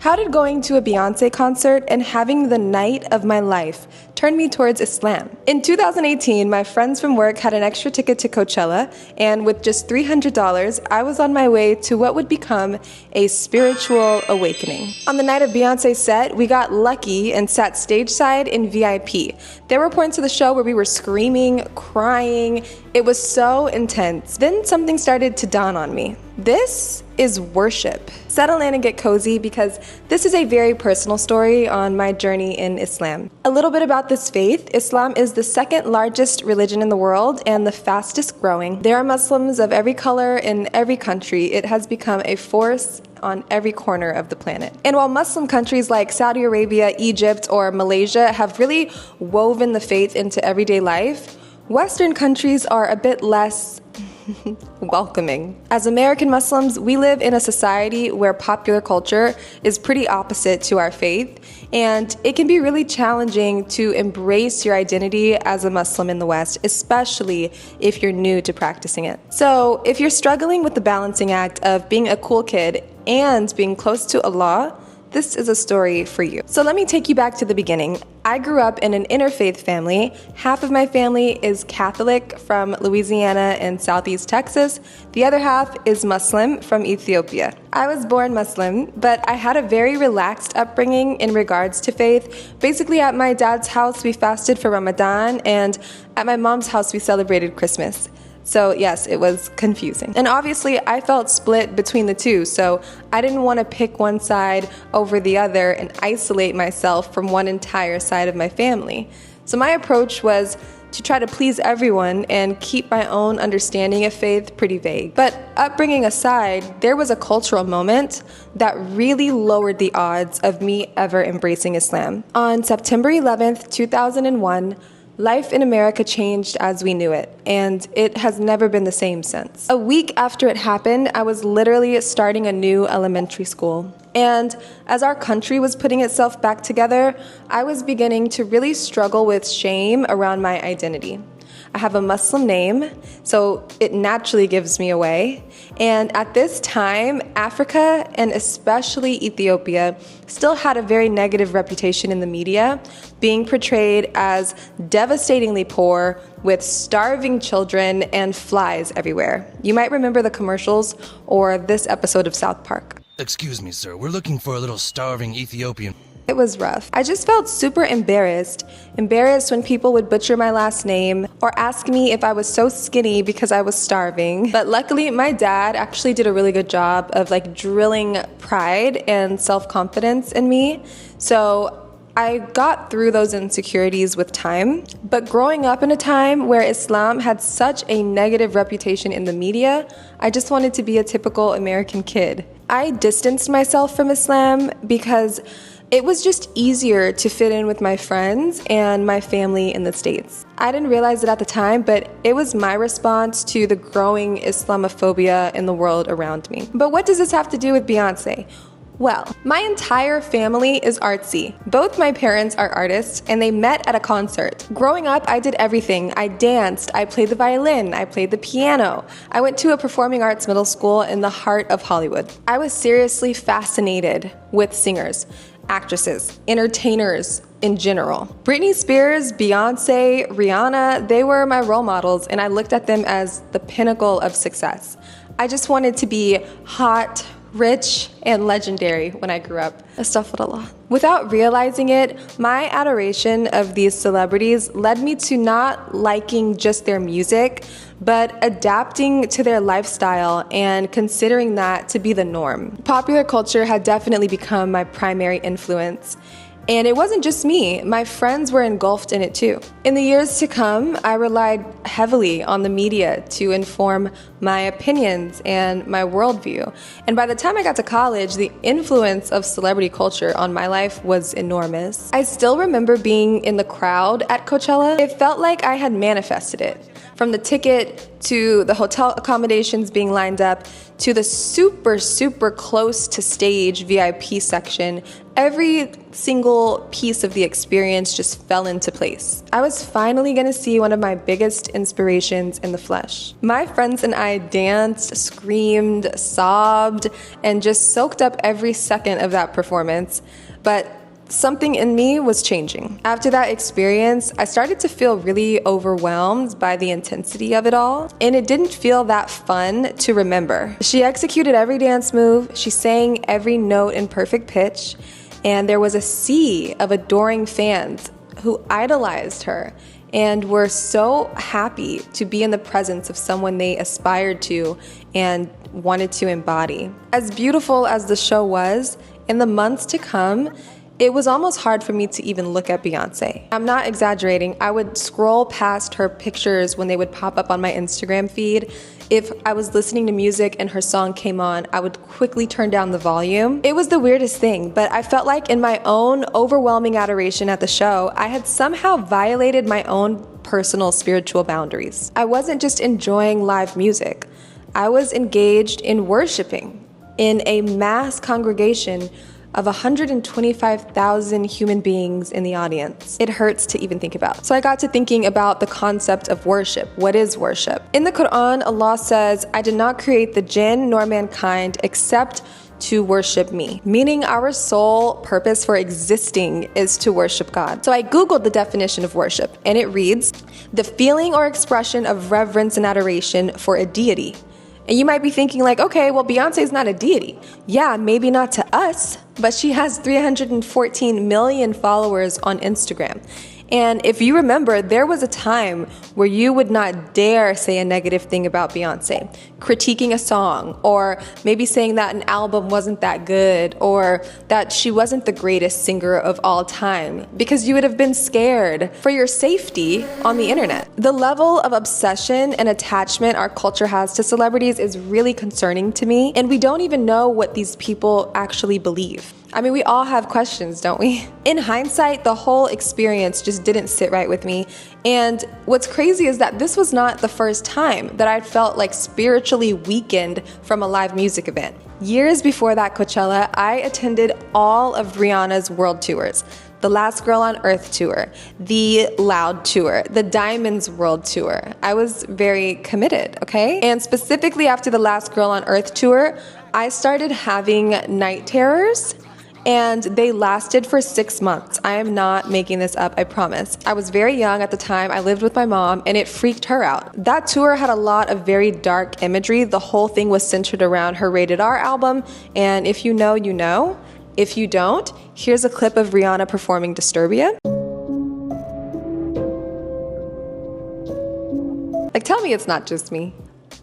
How did going to a Beyonce concert and having the night of my life turn me towards Islam? In 2018, my friends from work had an extra ticket to Coachella, and with just $300, I was on my way to what would become a spiritual awakening. On the night of Beyonce's set, we got lucky and sat stage side in VIP. There were points of the show where we were screaming, crying. It was so intense. Then something started to dawn on me. This is worship. Settle in and get cozy because this is a very personal story on my journey in Islam. A little bit about this faith. Islam is the second largest religion in the world and the fastest growing. There are Muslims of every color in every country. It has become a force on every corner of the planet. And while Muslim countries like Saudi Arabia, Egypt, or Malaysia have really woven the faith into everyday life, Western countries are a bit less welcoming. As American Muslims, we live in a society where popular culture is pretty opposite to our faith, and it can be really challenging to embrace your identity as a Muslim in the West, especially if you're new to practicing it. So, if you're struggling with the balancing act of being a cool kid and being close to Allah, this is a story for you. So let me take you back to the beginning. I grew up in an interfaith family. Half of my family is Catholic from Louisiana and Southeast Texas. The other half is Muslim from Ethiopia. I was born Muslim, but I had a very relaxed upbringing in regards to faith. Basically, at my dad's house, we fasted for Ramadan, and at my mom's house, we celebrated Christmas. So yes, it was confusing. And obviously I felt split between the two, so I didn't want to pick one side over the other and isolate myself from one entire side of my family. So my approach was to try to please everyone and keep my own understanding of faith pretty vague. But upbringing aside, there was a cultural moment that really lowered the odds of me ever embracing Islam. On September 11th, 2001, life in America changed as we knew it, and it has never been the same since. A week after it happened, I was literally starting a new elementary school. And as our country was putting itself back together, I was beginning to really struggle with shame around my identity. I have a Muslim name, so it naturally gives me away. And at this time, Africa, and especially Ethiopia, still had a very negative reputation in the media, being portrayed as devastatingly poor, with starving children and flies everywhere. You might remember the commercials or this episode of South Park. Excuse me, sir. We're looking for a little starving Ethiopian. It was rough. I just felt super embarrassed when people would butcher my last name or ask me if I was so skinny because I was starving. But luckily, my dad actually did a really good job of drilling pride and self-confidence in me. So I got through those insecurities with time. But growing up in a time where Islam had such a negative reputation in the media, I just wanted to be a typical American kid. I distanced myself from Islam because it was just easier to fit in with my friends and my family in the States. I didn't realize it at the time, but it was my response to the growing Islamophobia in the world around me. But what does this have to do with Beyonce? Well, my entire family is artsy. Both my parents are artists, and they met at a concert. Growing up, I did everything. I danced, I played the violin, I played the piano. I went to a performing arts middle school in the heart of Hollywood. I was seriously fascinated with singers, actresses, entertainers in general. Britney Spears, Beyonce, Rihanna, they were my role models, and I looked at them as the pinnacle of success. I just wanted to be hot, rich, and legendary when I grew up. Astaghfirullah. Without realizing it, my adoration of these celebrities led me to not liking just their music, but adapting to their lifestyle and considering that to be the norm. Popular culture had definitely become my primary influence. And it wasn't just me, my friends were engulfed in it too. In the years to come, I relied heavily on the media to inform my opinions and my worldview. And by the time I got to college, the influence of celebrity culture on my life was enormous. I still remember being in the crowd at Coachella. It felt like I had manifested it. From the ticket to the hotel accommodations being lined up to the super close to stage VIP section, every single piece of the experience just fell into place. I was finally gonna see one of my biggest inspirations in the flesh. My friends and I danced, screamed, sobbed, and just soaked up every second of that performance. But something in me was changing. After that experience, I started to feel really overwhelmed by the intensity of it all, and it didn't feel that fun to remember. She executed every dance move, she sang every note in perfect pitch, and there was a sea of adoring fans who idolized her and were so happy to be in the presence of someone they aspired to and wanted to embody. As beautiful as the show was, in the months to come, it was almost hard for me to even look at Beyonce. I'm not exaggerating. I would scroll past her pictures when they would pop up on my Instagram feed. If I was listening to music and her song came on, I would quickly turn down the volume. It was the weirdest thing, but I felt like in my own overwhelming adoration at the show, I had somehow violated my own personal spiritual boundaries. I wasn't just enjoying live music. I was engaged in worshiping in a mass congregation of 125,000 human beings in the audience. It hurts to even think about. So I got to thinking about the concept of worship. What is worship? In the Quran, Allah says, "I did not create the jinn nor mankind except to worship me," meaning our sole purpose for existing is to worship God. So I Googled the definition of worship, and it reads, "The feeling or expression of reverence and adoration for a deity." And you might be thinking like, okay, well, Beyonce's not a deity. Yeah, maybe not to us, but she has 314 million followers on Instagram. And if you remember, there was a time where you would not dare say a negative thing about Beyonce, critiquing a song, or maybe saying that an album wasn't that good, or that she wasn't the greatest singer of all time, because you would have been scared for your safety on the internet. The level of obsession and attachment our culture has to celebrities is really concerning to me, and we don't even know what these people actually believe. I mean, we all have questions, don't we? In hindsight, the whole experience just didn't sit right with me. And what's crazy is that this was not the first time that I felt like spiritually weakened from a live music event. Years before that Coachella, I attended all of Rihanna's world tours. The Last Girl on Earth tour, the Loud tour, the Diamonds World tour. I was very committed, okay? And specifically after the Last Girl on Earth tour, I started having night terrors. And they lasted for 6 months. I am not making this up, I promise. I was very young at the time. I lived with my mom, and it freaked her out. That tour had a lot of very dark imagery. The whole thing was centered around her Rated R album, and if you know, you know. If you don't, here's a clip of Rihanna performing Disturbia. Like, tell me it's not just me.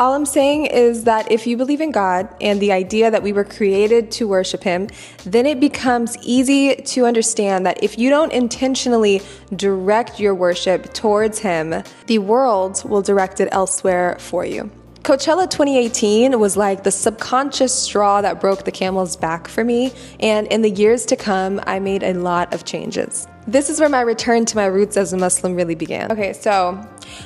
All I'm saying is that if you believe in God and the idea that we were created to worship Him, then it becomes easy to understand that if you don't intentionally direct your worship towards Him, the world will direct it elsewhere for you. Coachella 2018 was like the subconscious straw that broke the camel's back for me, and in the years to come, I made a lot of changes. This is where my return to my roots as a Muslim really began. Okay, so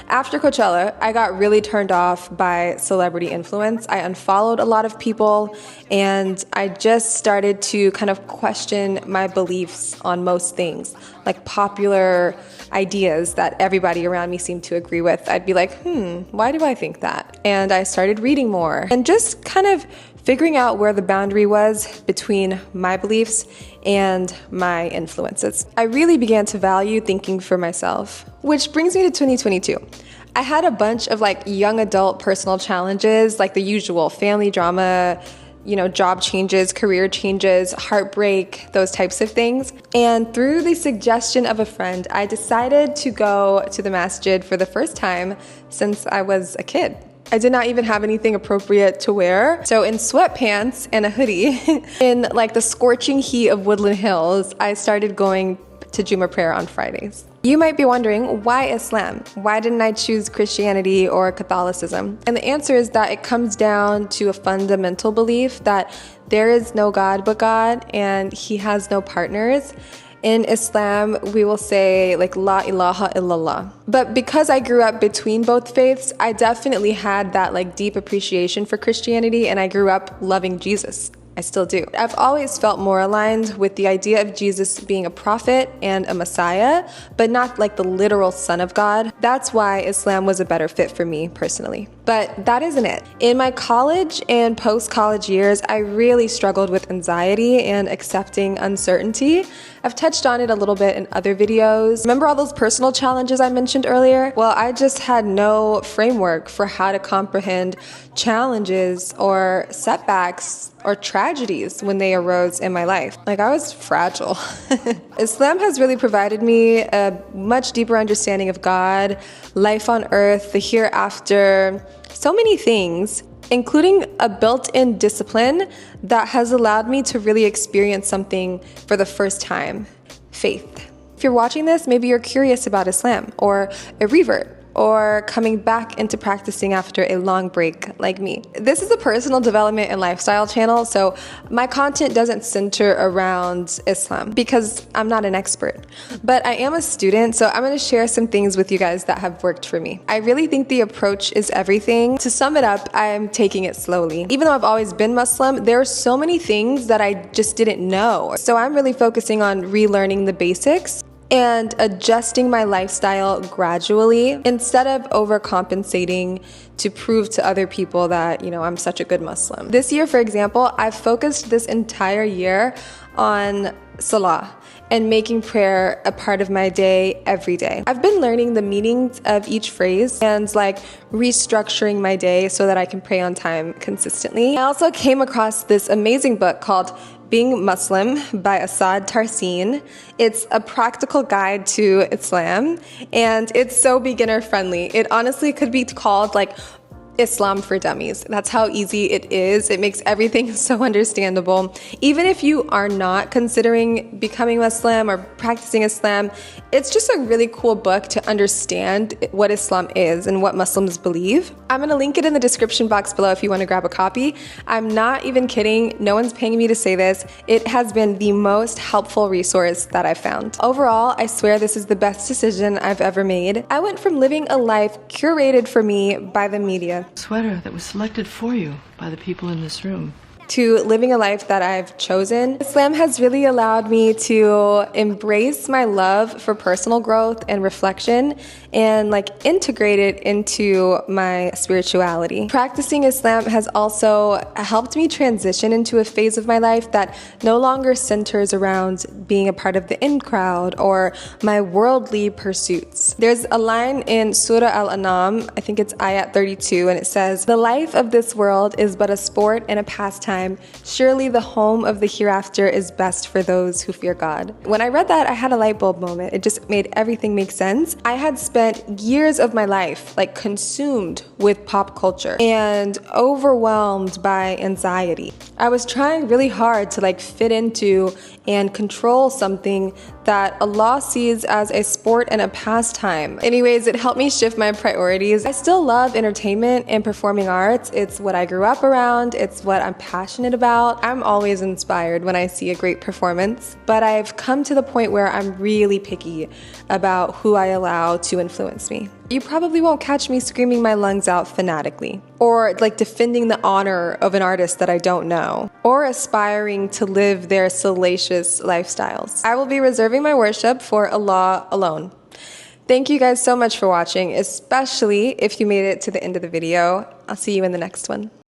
after Coachella, I got really turned off by celebrity influence. I unfollowed a lot of people, and I just started to kind of question my beliefs on most things, like popular ideas that everybody around me seemed to agree with. I'd be like, why do I think that? And I started reading more and just kind of figuring out where the boundary was between my beliefs and my influences. I really began to value thinking for myself, which brings me to 2022. I had a bunch of like young adult personal challenges, like the usual family drama, job changes, career changes, heartbreak, those types of things. And through the suggestion of a friend, I decided to go to the masjid for the first time since I was a kid. I did not even have anything appropriate to wear. So in sweatpants and a hoodie, in like the scorching heat of Woodland Hills, I started going to Juma prayer on Fridays. You might be wondering, why Islam? Why didn't I choose Christianity or Catholicism? And the answer is that it comes down to a fundamental belief that there is no God but God, and He has no partners. In Islam, we will say like La ilaha illallah. But because I grew up between both faiths, I definitely had that like deep appreciation for Christianity, and I grew up loving Jesus. I still do. I've always felt more aligned with the idea of Jesus being a prophet and a Messiah, but not like the literal Son of God. That's why Islam was a better fit for me personally. But that isn't it. In my college and post-college years, I really struggled with anxiety and accepting uncertainty. I've touched on it a little bit in other videos. Remember all those personal challenges I mentioned earlier? Well, I just had no framework for how to comprehend challenges or setbacks or tragedies when they arose in my life. Like, I was fragile. Islam has really provided me a much deeper understanding of God, life on earth, the hereafter, so many things, including a built-in discipline that has allowed me to really experience something for the first time: faith. If you're watching this, maybe you're curious about Islam or a revert, or coming back into practicing after a long break like me. This is a personal development and lifestyle channel, so my content doesn't center around Islam because I'm not an expert. But I am a student, so I'm gonna share some things with you guys that have worked for me. I really think the approach is everything. To sum it up, I'm taking it slowly. Even though I've always been Muslim, there are so many things that I just didn't know. So I'm really focusing on relearning the basics and adjusting my lifestyle gradually instead of overcompensating to prove to other people that, I'm such a good Muslim. This year, for example, I've focused this entire year on salah and making prayer a part of my day every day. I've been learning the meanings of each phrase and like restructuring my day so that I can pray on time consistently. I also came across this amazing book called Being Muslim by Asad Tarsin. It's a practical guide to Islam, and it's so beginner friendly. It honestly could be called like Islam for Dummies. That's how easy it is. It makes everything so understandable. Even if you are not considering becoming Muslim or practicing Islam, it's just a really cool book to understand what Islam is and what Muslims believe. I'm gonna link it in the description box below if you wanna grab a copy. I'm not even kidding. No one's paying me to say this. It has been the most helpful resource that I've found. Overall, I swear this is the best decision I've ever made. I went from living a life curated for me by the media sweater that was selected for you by the people in this room, to living a life that I've chosen. Islam has really allowed me to embrace my love for personal growth and reflection and like integrate it into my spirituality. Practicing Islam has also helped me transition into a phase of my life that no longer centers around being a part of the in crowd or my worldly pursuits. There's a line in Surah Al-An'am, I think it's ayat 32, and it says, "The life of this world is but a sport and a pastime. Surely the home of the hereafter is best for those who fear God." When I read that, I had a light bulb moment. It just made everything make sense. I had spent years of my life like consumed with pop culture and overwhelmed by anxiety. I was trying really hard to like fit into and control something that Allah sees as a sport and a pastime. Anyways, it helped me shift my priorities. I still love entertainment and performing arts. It's what I grew up around. It's what I'm passionate about. I'm always inspired when I see a great performance, but I've come to the point where I'm really picky about who I allow to influence me. You probably won't catch me screaming my lungs out fanatically, or like defending the honor of an artist that I don't know, or aspiring to live their salacious lifestyles. I will be reserving my worship for Allah alone. Thank you guys so much for watching, especially if you made it to the end of the video. I'll see you in the next one.